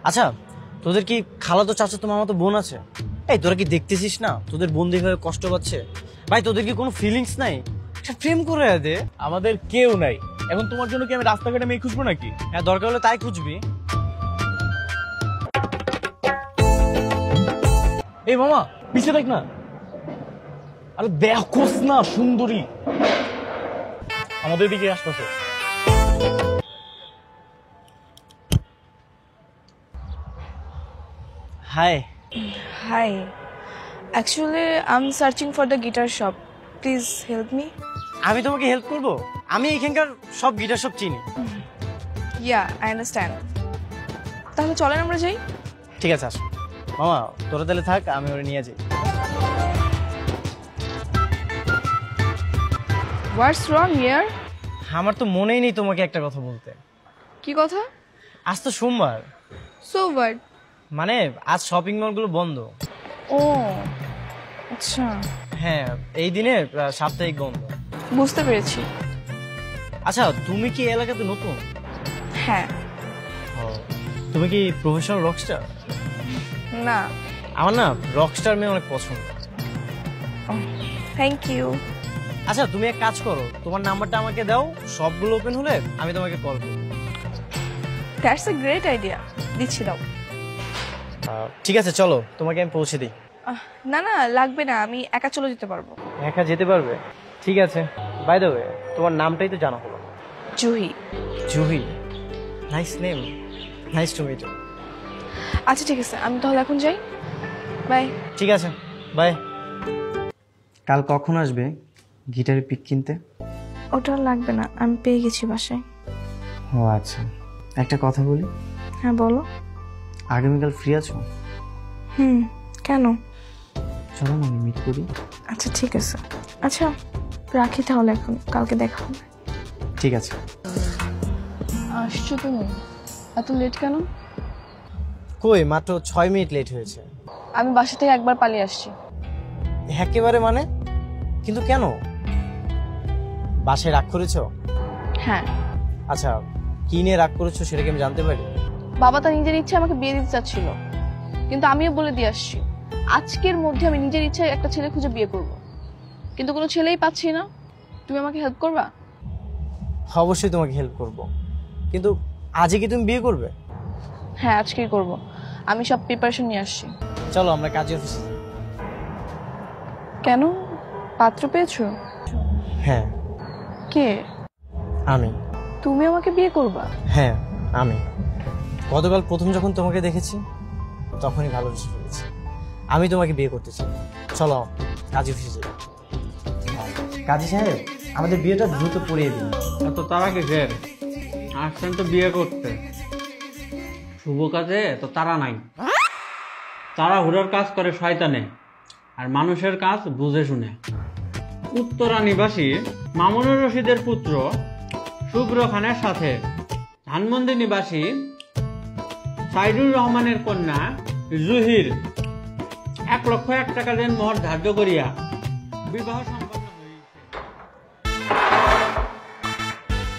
আচ্ছা তোদের কি খালাতো চাচাতো মামাতো বোন আছে? এই তোরা কি দেখতেছিস না তোদের বোন দেখে কষ্ট পাচ্ছে? ভাই তোদের কি কোনো ফিলিংস নাই? প্রেম করে দে। আমাদের কেউ নাই এখন, তোমার জন্য কি আমি রাস্তাঘাটে মেয়ে খুঁজবো নাকি? হ্যাঁ দরকার হলে তাই খুঁজবি। এই মামা পিছিয়ে দেখ না, আরে দেখোস না সুন্দরী আমাদের দিকে আসতেছে। High. Hi. Actually, I'm searching for the guitar shop. Please help me. আমি তোমাকে হেল্প করব? আমি এখানকার সব গিটার সব চিনি। Yeah, I understand. তাহলে চলেন আমরা যাই। ঠিক আছে আসো মামা, তোরা তাহলে থাক, আমি ওরে নিয়ে যাই। What's wrong here? আমার তো মনেই নেই তোমাকে একটা কথা বলতে। কি কথা? আজ তো সোমবার। So what? মানে আজ শপিং মলগুলো বন্ধ। ও আচ্ছা, হ্যাঁ এই দিনে সাপ্তাহিক বন্ধ। বুঝতে পেরেছি। আচ্ছা তুমি কি এই এলাকাতে নতুন? হ্যাঁ। তুমি কি প্রফেশনাল রকস্টার? না। আমার না রকস্টার মেয়ে অনেক পছন্দ। Thank you. আচ্ছা তুমি এক কাজ করো, তোমার নাম্বারটা আমাকে দাও, সবগুলো ওপেন হলে আমি তোমাকে কল করব। That's a great idea. দিচ্ছি, দাও। ঠিক আছে চলো, তোমাকে আমি পৌঁছে দিই। না না লাগবে না, আমি একা চলে যেতে পারবো। একা যেতে পারবে? ঠিক আছে। বাই দ্য ওয়ে তোমার নামটাই তো জানা হলো। Juhi. Juhi, nice name, nice to meet you. আচ্ছা ঠিক আছে, আমি তাহলে এখন যাই। বাই। ঠিক আছে বাই। কাল কখন আসবে গিটারের পিক কিনতে? ওটা লাগবে না, আমি পেয়ে গেছি বাসায়। ও আচ্ছা, একটা কথা বলি। হ্যাঁ বলো। আগামীকাল ফ্রি আছো? কেন? চলো না মিট করি। আচ্ছা ঠিক আছে। আচ্ছা রাখি তাহলে, এখন কালকে দেখা হবে। ঠিক আছে। আসছো তুমি, এত লেট কেন? কই মাত্র 6 মিনিট লেট হয়েছে। আমি বাসা থেকে একবার পালিয়ে আসছি। একেবারে মানে? কিন্তু কেন? বাসায় রাগ করেছো? হ্যাঁ। আচ্ছা কি নিয়ে রাগ করেছো সেটা কি আমি জানতে পারি? বাবা তার নিজের ইচ্ছে আমাকে বিয়ে দিতে চাচ্ছিল, কিন্তু আমিও বলে দিয়ে আসছি আজকের মধ্যে আমি নিজের ইচ্ছায় একটা ছেলে খুঁজে বিয়ে করব, কিন্তু কোনো ছেলেই পাচ্ছি না। তুমি আমাকে হেল্প করবা? অবশ্যই তোমাকে হেল্প করব, কিন্তু আজকে কি তুমি বিয়ে করবে? হ্যাঁ আজকেই করব, আমি সব প্রিপারেশন নিয়ে আসছি। চলো আমরা কাজে অফিসে। কেন, পাত্র পেয়েছো? হ্যাঁ। কে? আমি। তুমি আমাকে বিয়ে করবা? হ্যাঁ আমি। গতকাল প্রথম যখন তোমাকে দেখেছি তখনই ভালোবেসে ফেলেছি। আমি তোমাকে বিয়ে করতে চাই। চলো কাজী অফিসে যাই। কাজী সাহেব আমাদের বিয়েটা দ্রুত পড়িয়ে দিন। এত তারা কিসের? আসছেন তো বিয়ে করতে, শুভ কাজে তো তারা নাই। তারা হুড়োর কাজ করে শয়তানে, আর মানুষের কাজ বুঝে শুনে। উত্তরা নিবাসী মামুনুর রশিদের পুত্র শুভ্র খানের সাথে ধানমন্ডি নিবাসী সাইদুর রহমানের কন্যা জুহির 1,01,000 টাকা দেন মোহর ধার্য করিয়া বিবাহ সম্পন্ন হয়েছে।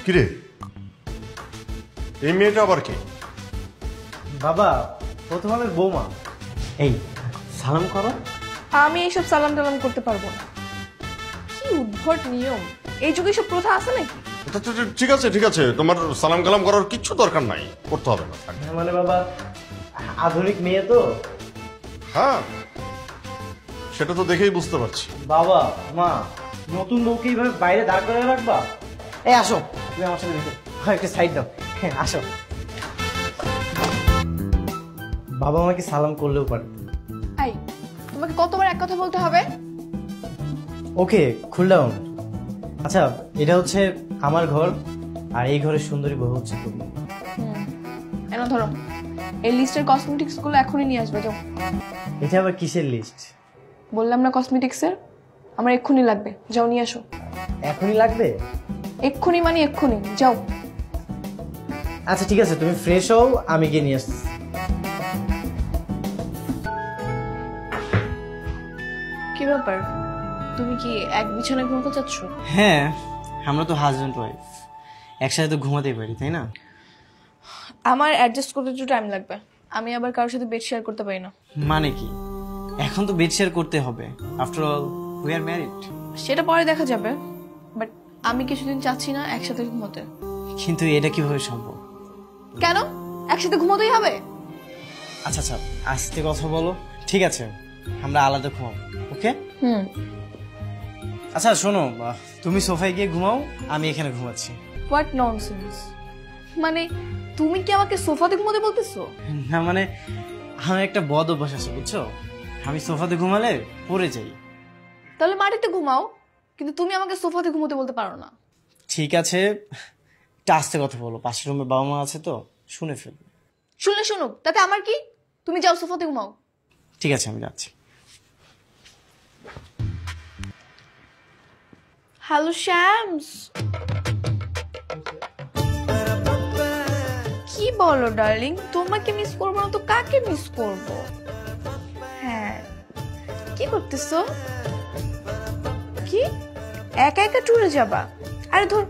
কিরে, এই মেয়েটা আবার কে? বাবা প্রথমে বৌমা। এই সালাম করো। আমি এইসব সালাম টালাম করতে পারবো না। কি উদ্ভট নিয়ম, এই যুগে সব প্রথা আছে নাকি? ঠিক আছে ঠিক আছে, তোমার সালাম কালাম করার কিচ্ছু দরকার নাই, করতে হবে না। মানে বাবা আধুনিক মেয়ে তো। হ্যাঁ সেটা তো দেখেই বুঝতে পারছি। বাবা মা নতুন বউকে এইভাবে বাইরে দাঁড় করে রাখবা? এই আসো তুমি আমার সাথে দেখো, একটা সাইড দাও। হ্যাঁ আসো। বাবা আমাকে সালাম করলেও পারে। এই তোমাকে কতবার এক কথা বলতে হবে? ওকে কুল ডাউন। আচ্ছা এটা হচ্ছে আমার ঘর, আর এই ঘরের সুন্দরী বউ হচ্ছে তুমি। এনো ধরো, এই লিস্টের কসমেটিক্স গুলো এখনই নিয়ে আসবে। যাও। এটা আবার কিসের লিস্ট? বললাম না কসমেটিক্সের, আমার এক্ষুনি লাগবে, যাও নিয়ে আসো। এখনই লাগবে? এক্ষুনি মানে এক্ষুনি, যাও। আচ্ছা ঠিক আছে তুমি ফ্রেশ হও, আমি গিয়ে নিয়ে আসছি। কি ব্যাপার, তুমি কি এক বিছানায় ঘুমাতে চাচ্ছ? হ্যাঁ আমরা তো হাজব্যান্ড ওয়াইফ, একসাথে তো ঘুমাতেই পারি তাই না? আমার অ্যাডজাস্ট করতে একটু টাইম লাগবে, আমি আবার কারোর সাথে বেড শেয়ার করতে পারি না। মানে কি? এখন তো বেড শেয়ার করতে হবে, after all we are married. সেটা পরে দেখা যাবে, বাট আমি কিছুদিন চাচ্ছি না একসাথে ঘুমোতে। কিন্তু এটা কিভাবে সম্ভব? কেন? একসাথে ঘুমোতেই হবে? আচ্ছা আচ্ছা, আস্তে কথা বলো। ঠিক আছে, আমরা আলাদা ঘুমাবো, ওকে? আচ্ছা শোনো, তুমি সোফায় গিয়ে ঘুমাও, আমি এখানে ঘুমাচ্ছি। What nonsense! মানে তুমি কি আমাকে সোফাতে ঘুমোতে বলতেছো? না মানে আমার একটা বদ অভ্যাস আছে, বুঝছো? আমি সোফাতে ঘুমালে পড়ে যাই। তাহলে মাটিতে ঘুমাও, কিন্তু তুমি আমাকে সোফাতে ঘুমোতে বলতে পারো না। ঠিক আছে, একটু আস্তে কথা বলো, পাশের রুমে বাবা মা আছে তো, শুনে ফেলবে। শুনলে শুনুক, তাতে আমার কি? তুমি যাও সোফাতে ঘুমাও। ঠিক আছে, আমি যাচ্ছি। হ্যালো শ্যামস। কি বলো ডার্লিং? তোমাকে মিস করবো না তো কাকে মিস করব? হ্যাঁ, কি করতেছো? কি একা একা ট্যুরে যাবা? আরে ধর,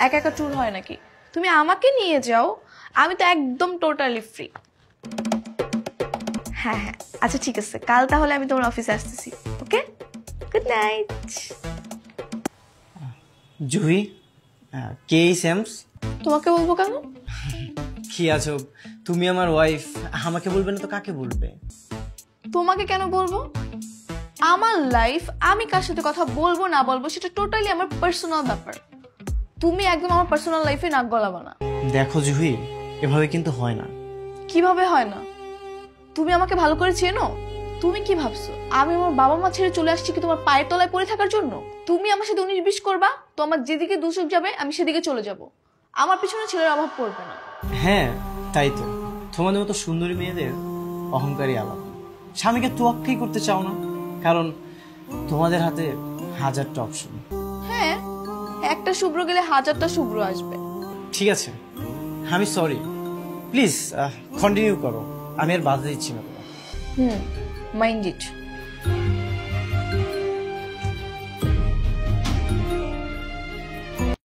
একা একা ট্যুর হয় নাকি? তুমি আমাকে নিয়ে যাও, আমি তো একদম টোটালি ফ্রি। হ্যাঁ হ্যাঁ, আচ্ছা ঠিক আছে, কাল তাহলে আমি তোমার অফিসে আসতেছি। ওকে, গুড নাইট। জুহি, কে স্যামস? তোমাকে বলবো কেন? কি আছো, তুমি আমার ওয়াইফ, আমাকে বলবে না তো কাকে বলবে? তোমাকে কেন বলবো? আমার লাইফ, আমি কার সাথে কথা বলবো না বলবো সেটা টোটালি আমার পার্সোনাল ব্যাপার। তুমি একদম আমার পার্সোনাল লাইফে নাক গলাবা না। দেখো জুহি, এভাবে কিন্তু হয় না। কিভাবে হয় না? তুমি আমাকে ভালো করে চেনো। তুমি কি ভাবছো আমি আমার বাবা মা ছেড়ে চলে আসছি কি তোমার পায়ের তলায় পড়ে থাকার জন্য? তুমি আমার সাথে 19-20 করবা তো আমার যেদিকে দুচোখ যাবে আমি সেদিকে চলে যাব। আমার পিছনে ছেলের অভাব পড়বে না। হ্যাঁ তাই তো, তোমাদের মতো সুন্দরী মেয়েদের অহংকারী আলাদা। স্বামীকে তোয়াক্কাই করতে চাও না, কারণ তোমাদের হাতে হাজারটা অপশন। হ্যাঁ, একটা শুভ্র গেলে হাজারটা শুভ্র আসবে। ঠিক আছে, আমি সরি, প্লিজ কন্টিনিউ করো, আমি আর বাধা দিচ্ছি না তোমার। Mind it.